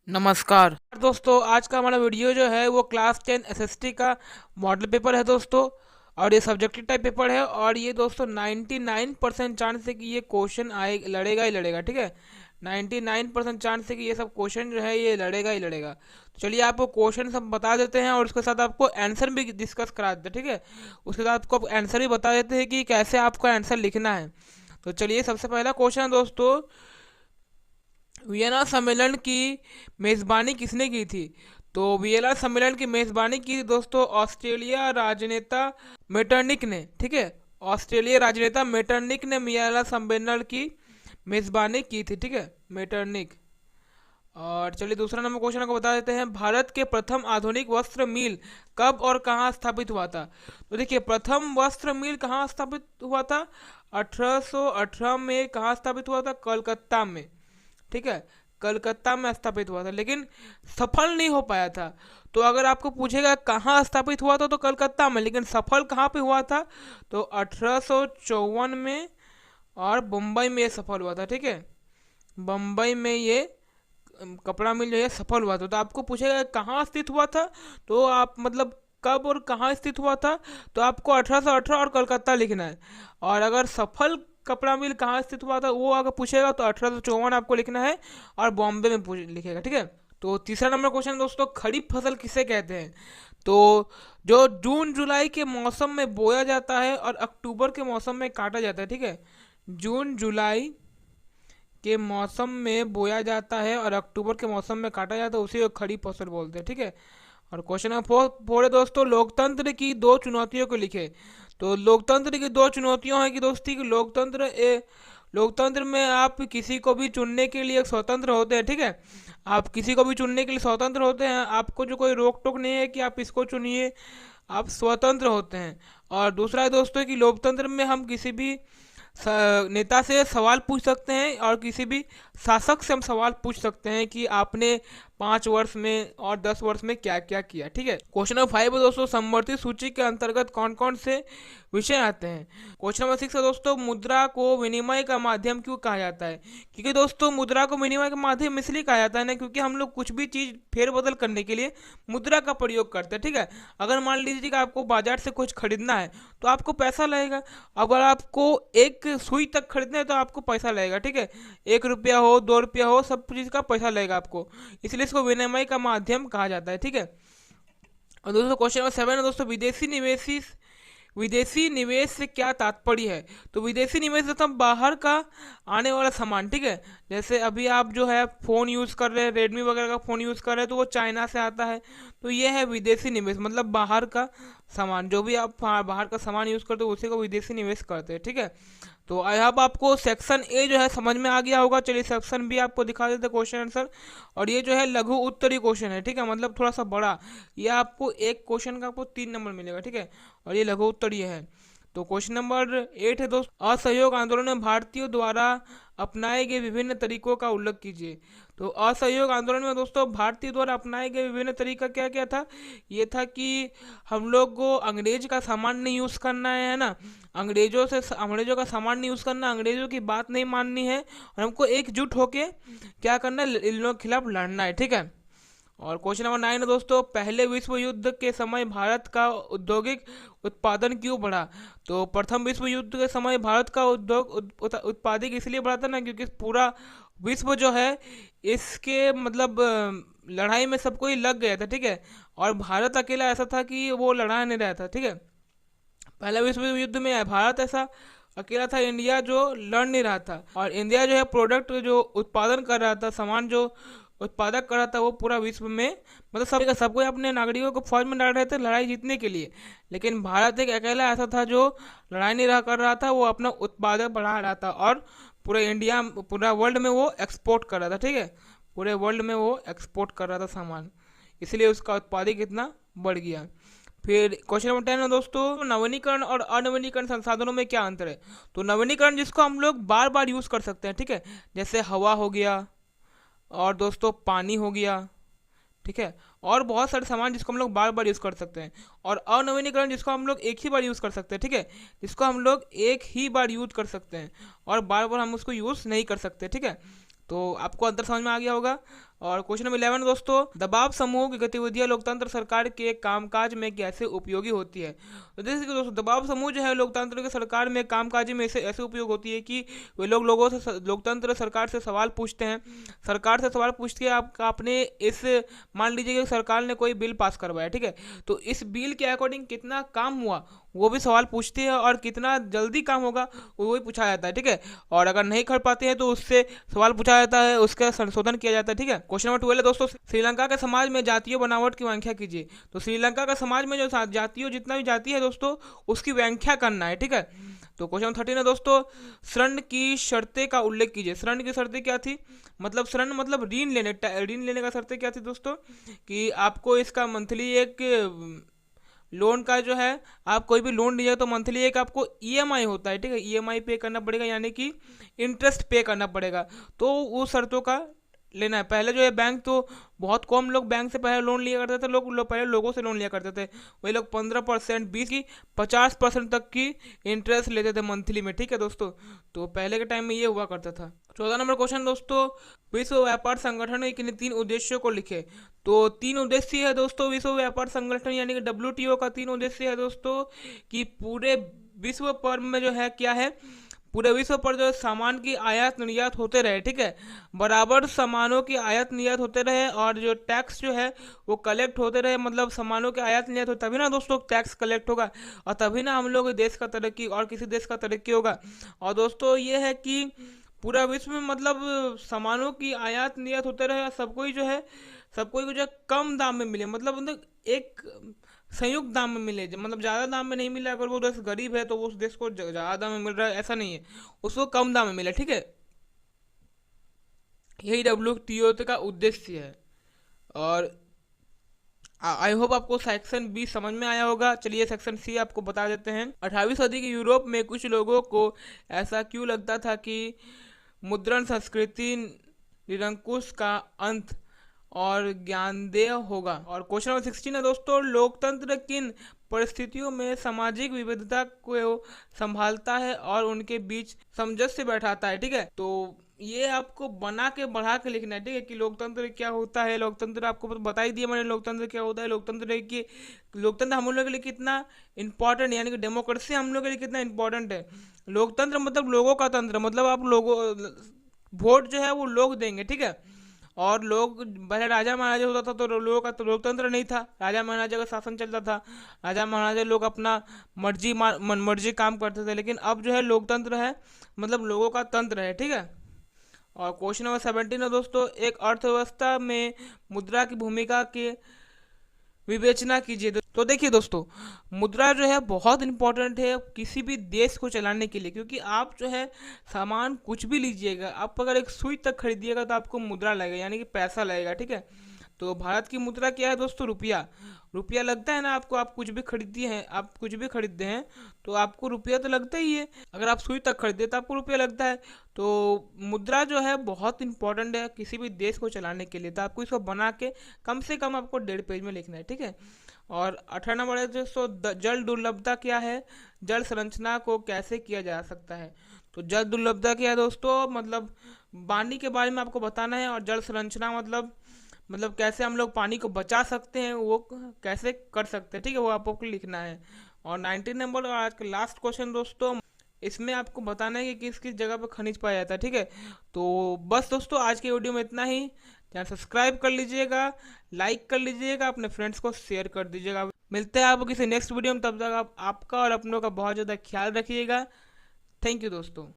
नमस्कार दोस्तों, आज का हमारा वीडियो जो है वो क्लास 10 एसएसटी का मॉडल पेपर है दोस्तों। और ये सब्जेक्टिव टाइप पेपर है और ये दोस्तों 99% चांस है कि ये क्वेश्चन आए, लड़ेगा ही लड़ेगा। ठीक है, 99% चांस है कि ये सब क्वेश्चन जो है ये लड़ेगा ही लड़ेगा। तो चलिए आपको क्वेश्चन सब बता देते हैं और उसके साथ आपको आंसर भी डिस्कस करा देते हैं। ठीक है, उसके साथ आपको आंसर भी बता देते हैं कि कैसे आपको आंसर लिखना है। तो चलिए, सबसे पहला क्वेश्चन है दोस्तों, वियना सम्मेलन की मेज़बानी किसने की थी? तो वियना सम्मेलन की मेज़बानी की थी दोस्तों ऑस्ट्रेलिया राजनेता मेटरनिक ने। ठीक है, ऑस्ट्रेलिया राजनेता मेटरनिक ने वियना सम्मेलन की मेज़बानी की थी। ठीक है, मेटरनिक। और चलिए, दूसरा नंबर क्वेश्चन आपको बता देते हैं, भारत के प्रथम आधुनिक वस्त्र मिल कब और कहाँ स्थापित हुआ था? तो देखिए, प्रथम वस्त्र मिल कहाँ स्थापित हुआ था? 1818 में। कहाँ स्थापित हुआ था? कलकत्ता में। ठीक है, कलकत्ता में स्थापित हुआ था, लेकिन सफल नहीं हो पाया था। तो अगर आपको पूछेगा कहाँ स्थापित हुआ था, तो कलकत्ता में, लेकिन सफल कहाँ पे हुआ था? तो 1854 में और बम्बई में ये सफल हुआ था। ठीक है, बम्बई में ये कपड़ा मिल जो है सफल हुआ था। तो आपको पूछेगा कहाँ स्थित हुआ था, तो आप मतलब कब और कहाँ स्थित हुआ था, तो आपको 1818 और कलकत्ता लिखना है। और अगर सफल कपड़ा मिल कहाँ स्थित हुआ था वो अगर पूछेगा तो 1854 आपको लिखना है और बॉम्बे में लिखेगा। ठीक है, तो तीसरा नंबर क्वेश्चन दोस्तों, खरीफ फसल किसे कहते हैं? तो जो जून जुलाई के मौसम में बोया जाता है और अक्टूबर के मौसम में काटा जाता है। ठीक है, जून जुलाई के मौसम में बोया जाता है और अक्टूबर के मौसम में काटा जाता है, उसी को खरीफ फसल बोलते हैं। ठीक है, और क्वेश्चन नंबर फोर है दोस्तों, लोकतंत्र की दो चुनौतियों को लिखे। तो लोकतंत्र की दो चुनौतियां हैं कि दोस्ती की लोकतंत्र में आप किसी को भी चुनने के लिए स्वतंत्र होते हैं। ठीक है, आप किसी को भी चुनने के लिए स्वतंत्र होते हैं, आपको जो कोई रोक टोक नहीं है कि आप इसको चुनिए, आप स्वतंत्र होते हैं। और दूसरा है दोस्तों कि लोकतंत्र में हम किसी भी नेता से सवाल पूछ सकते हैं और किसी भी शासक से हम सवाल पूछ सकते हैं कि आपने 5 वर्ष में और 10 वर्ष में क्या क्या किया। ठीक है, क्वेश्चन नंबर 5 है दोस्तों, समवर्ती सूची के अंतर्गत कौन कौन से विषय आते हैं? क्वेश्चन नंबर 6 है दोस्तों, मुद्रा को विनिमय का माध्यम क्यों कहा जाता है? क्योंकि दोस्तों मुद्रा को विनिमय का माध्यम इसलिए कहा जाता है ना, क्योंकि हम लोग कुछ भी चीज़ फेरबदल करने के लिए मुद्रा का प्रयोग करते हैं। ठीक है, अगर मान लीजिए कि आपको बाजार से कुछ खरीदना है तो आपको पैसा लगेगा। अगर आपको एक सुई तक खरीदना है तो आपको पैसा लगेगा। ठीक है, 1 रुपया हो, 2 रुपया हो, सब चीज़ का पैसा लगेगा आपको, इसलिए इसको विनिमय का माध्यम कहा जाता है। ठीक है, और दोस्तों क्वेश्चन नंबर 7 है दोस्तों, विदेशी निवेश से क्या तात्पर्य है? तो विदेशी निवेश मतलब बाहर का आने वाला सामान। ठीक है, जैसे अभी आप जो है फ़ोन यूज़ कर रहे हैं, रेडमी वगैरह का फ़ोन यूज़ कर रहे हैं, तो वो चाइना से आता है। तो ये है विदेशी निवेश, मतलब बाहर का सामान, जो भी आप बाहर का सामान यूज़ करते हो उसी को विदेशी निवेश करते हैं। ठीक है, तो आई होप आपको सेक्शन ए जो है समझ में आ गया होगा। चलिए, सेक्शन बी आपको दिखा देते क्वेश्चन आंसर। और ये जो है लघु उत्तरीय क्वेश्चन है। ठीक है, मतलब थोड़ा सा बड़ा, ये आपको एक क्वेश्चन का आपको 3 नंबर मिलेगा। ठीक है, और ये लघु उत्तरीय है। तो क्वेश्चन नंबर 8 है दोस्त, असहयोग आंदोलन में भारतीयों द्वारा अपनाए गए विभिन्न तरीकों का उल्लेख कीजिए। तो असहयोग आंदोलन में दोस्तों भारतीय द्वारा अपनाए गए विभिन्न तरीका क्या क्या था? ये था कि हम लोग को अंग्रेज का सामान नहीं यूज़ करना है ना, अंग्रेजों का सामान नहीं यूज़ करना, अंग्रेजों की बात नहीं माननी है, और हमको एकजुट होके क्या करना है, इन लोगों के खिलाफ लड़ना है। ठीक है, और क्वेश्चन नंबर 9 है दोस्तों, पहले विश्व युद्ध के समय भारत का औद्योगिक उत्पादन क्यों बढ़ा? तो प्रथम विश्व युद्ध के समय भारत का उत्पादिक इसलिए बढ़ा था ना, क्योंकि पूरा विश्व जो है इसके मतलब लड़ाई में सबको ही लग गया था। ठीक है, और भारत अकेला ऐसा था कि वो लड़ा नहीं रहा था। ठीक है, पहले विश्व युद्ध में भारत ऐसा अकेला था, इंडिया जो लड़ नहीं रहा था, और इंडिया जो है प्रोडक्ट जो उत्पादन कर रहा था, सामान जो उत्पादक कर रहा था, वो पूरा विश्व में मतलब सबको अपने नागरिकों को फौज में डाल रहे थे लड़ाई जीतने के लिए। लेकिन भारत एक अकेला ऐसा था जो लड़ाई नहीं रहा कर रहा था, वो अपना उत्पादक बढ़ा रहा था और पूरा वर्ल्ड में वो एक्सपोर्ट कर रहा था। ठीक है, पूरे वर्ल्ड में वो एक्सपोर्ट कर रहा था सामान, इसलिए उसका उत्पादक इतना बढ़ गया। फिर क्वेश्चन नंबर 10 है दोस्तों, नवीनीकरण और अनवीनीकरण संसाधनों में क्या अंतर है? तो नवीनीकरण जिसको हम लोग बार बार यूज़ कर सकते हैं। ठीक है, जैसे हवा हो गया और दोस्तों पानी हो गया। ठीक है, और बहुत सारे सामान जिसको हम लोग बार बार यूज़ कर सकते हैं। और अनवीनीकरण जिसको हम लोग एक ही बार यूज़ कर सकते हैं। ठीक है, जिसको हम लोग एक ही बार यूज़ कर सकते हैं और बार बार हम उसको यूज़ नहीं कर सकते। ठीक है, तो आपको अंतर समझ में आ गया होगा। और क्वेश्चन नंबर 11 दोस्तों, दबाव समूह की गतिविधियां लोकतंत्र सरकार के कामकाज में कैसे उपयोगी होती है। तो जैसे कि दोस्तों दबाव समूह जो है लोकतंत्र के सरकार में कामकाज में ऐसे उपयोग होती है कि वे लोग लोगों से लोकतंत्र सरकार से सवाल पूछते हैं। सरकार से सवाल पूछ के आप आपने इस मान लीजिए कि सरकार ने कोई बिल पास करवाया, ठीक है, तो इस बिल के अकॉर्डिंग कितना काम हुआ वो भी सवाल पूछते हैं, और कितना जल्दी काम होगा वो भी पूछा जाता है, ठीक है। और अगर नहीं कर पाते हैं तो उससे सवाल पूछा जाता है, उसका संशोधन किया जाता है, ठीक है। क्वेश्चन नंबर 12 है दोस्तों, श्रीलंका के समाज में जातीय बनावट की व्याख्या कीजिए। तो श्रीलंका का समाज में जो जातीय जितना भी जाति है दोस्तों उसकी व्याख्या करना है, ठीक है। तो क्वेश्चन नंबर 13 है दोस्तों, ऋण की शर्तें का उल्लेख कीजिए। ऋण की शर्तें क्या थी, मतलब ऋण मतलब ऋण लेने का शर्तें क्या थी दोस्तों, कि आपको इसका मंथली एक लोन का जो है, आप कोई भी लोन लीजिए तो मंथली एक आपको ईएमआई होता है, ठीक है, ईएमआई पे करना पड़ेगा, यानी कि इंटरेस्ट पे करना पड़ेगा। तो उस शर्तों का लेना है। पहले जो है बैंक तो बहुत कम लोग बैंक से पहले लोन लिया करते थे, पहले लोगों से लोन लिया करते थे। वही लोग 15%, 20 की 50% तक की इंटरेस्ट लेते थे मंथली में, ठीक है दोस्तों। तो पहले के टाइम में ये हुआ करता था। 14 नंबर क्वेश्चन दोस्तों, विश्व व्यापार संगठन के 3 उद्देश्यों को लिखे। तो 3 उद्देश्य है दोस्तों विश्व व्यापार संगठन यानी कि WTO का 3 उद्देश्य है दोस्तों, कि पूरे विश्व पर में जो है क्या है, पूरे विश्व पर जो सामान की आयात निर्यात होते रहे, ठीक है, बराबर सामानों की आयात निर्यात होते रहे, और जो टैक्स जो है वो कलेक्ट होते रहे, मतलब सामानों के आयात निर्यात हो तभी ना दोस्तों टैक्स कलेक्ट होगा, और तभी ना हम लोग देश का तरक्की और किसी देश का तरक्की होगा। और दोस्तों ये है कि पूरा विश्व में मतलब सामानों की आयात निर्यात होते रहे, और सबको ही जो है कम दाम में मिले, मतलब एक संयुक्त दाम में मिले, मतलब ज़्यादा दाम में नहीं मिला। अगर वो देश गरीब है तो वो उस देश को ज़्यादा दाम में मिल रहा है, ऐसा नहीं है, उसको कम दाम में मिले, ठीक है। यही WTO का उद्देश्य है। और आई होप आपको सेक्शन बी समझ में आया होगा। चलिए सेक्शन सी आपको बता देते हैं। 18वीं सदी के यूरोप में कुछ लोगों को ऐसा क्यों लगता था कि मुद्रण संस्कृति निरंकुश का अंत और ज्ञानदेय होगा। और क्वेश्चन नंबर 16 है दोस्तों, लोकतंत्र किन परिस्थितियों में सामाजिक विविधता को संभालता है और उनके बीच सामंजस्य बैठाता है, ठीक है। तो ये आपको बना के बढ़ा के लिखना है, ठीक है, कि लोकतंत्र क्या होता है। लोकतंत्र आपको बता ही दिया मैंने, लोकतंत्र क्या होता है। लोकतंत्र हम लोग के लिए कितना इंपॉर्टेंट, यानी कि डेमोक्रेसी हम लोग के लिए कितना इंपॉर्टेंट है। लोकतंत्र मतलब लोगों का तंत्र, मतलब आप लोगों वोट जो है वो लोग देंगे, ठीक है। और लोग पहले राजा महाराजा होता था तो लोगों का तो लोकतंत्र नहीं था, राजा महाराजा का शासन चलता था, राजा महाराजा लोग अपना मनमर्जी काम करते थे। लेकिन अब जो है लोकतंत्र है, मतलब लोगों का तंत्र है, ठीक है। और क्वेश्चन नंबर 17 है दोस्तों, एक अर्थव्यवस्था में मुद्रा की भूमिका के विवेचना कीजिए। तो देखिए दोस्तों, मुद्रा जो है बहुत इंपॉर्टेंट है किसी भी देश को चलाने के लिए, क्योंकि आप जो है सामान कुछ भी लीजिएगा, आप अगर एक सुई तक खरीदिएगा तो आपको मुद्रा लगेगा, यानी कि पैसा लगेगा, ठीक है। तो भारत की मुद्रा क्या है दोस्तों, रुपया। रुपया लगता है ना आपको, आप कुछ भी खरीदती हैं, आप कुछ भी खरीदते हैं तो आपको रुपया तो लगता ही है। अगर आप सुई तक खरीदते तो आपको रुपया लगता है। तो मुद्रा जो है बहुत इंपॉर्टेंट है किसी भी देश को चलाने के लिए। तो आपको इसको बना के कम से कम आपको 1.5 पेज में लिखना है, ठीक है। और 18 नंबर है दोस्तों, जल दुर्लभता क्या है, जल संरचना को कैसे किया जा सकता है। तो जल दुर्लभता क्या है दोस्तों, मतलब पानी के बारे में आपको बताना है। और जल संरचना मतलब कैसे हम लोग पानी को बचा सकते हैं, वो कैसे कर सकते हैं, ठीक है, वो आपको लिखना है। और 19 नंबर और आज का लास्ट क्वेश्चन दोस्तों, इसमें आपको बताना है कि किस किस जगह पर खनिज पाया जाता है, ठीक है। तो बस दोस्तों आज की वीडियो में इतना ही। चैनल सब्सक्राइब कर लीजिएगा, लाइक कर लीजिएगा, अपने फ्रेंड्स को शेयर कर दीजिएगा। मिलते हैं आपको किसी नेक्स्ट वीडियो में, तब तक आप आपका और अपनों का बहुत ज़्यादा ख्याल रखिएगा। थैंक यू दोस्तों।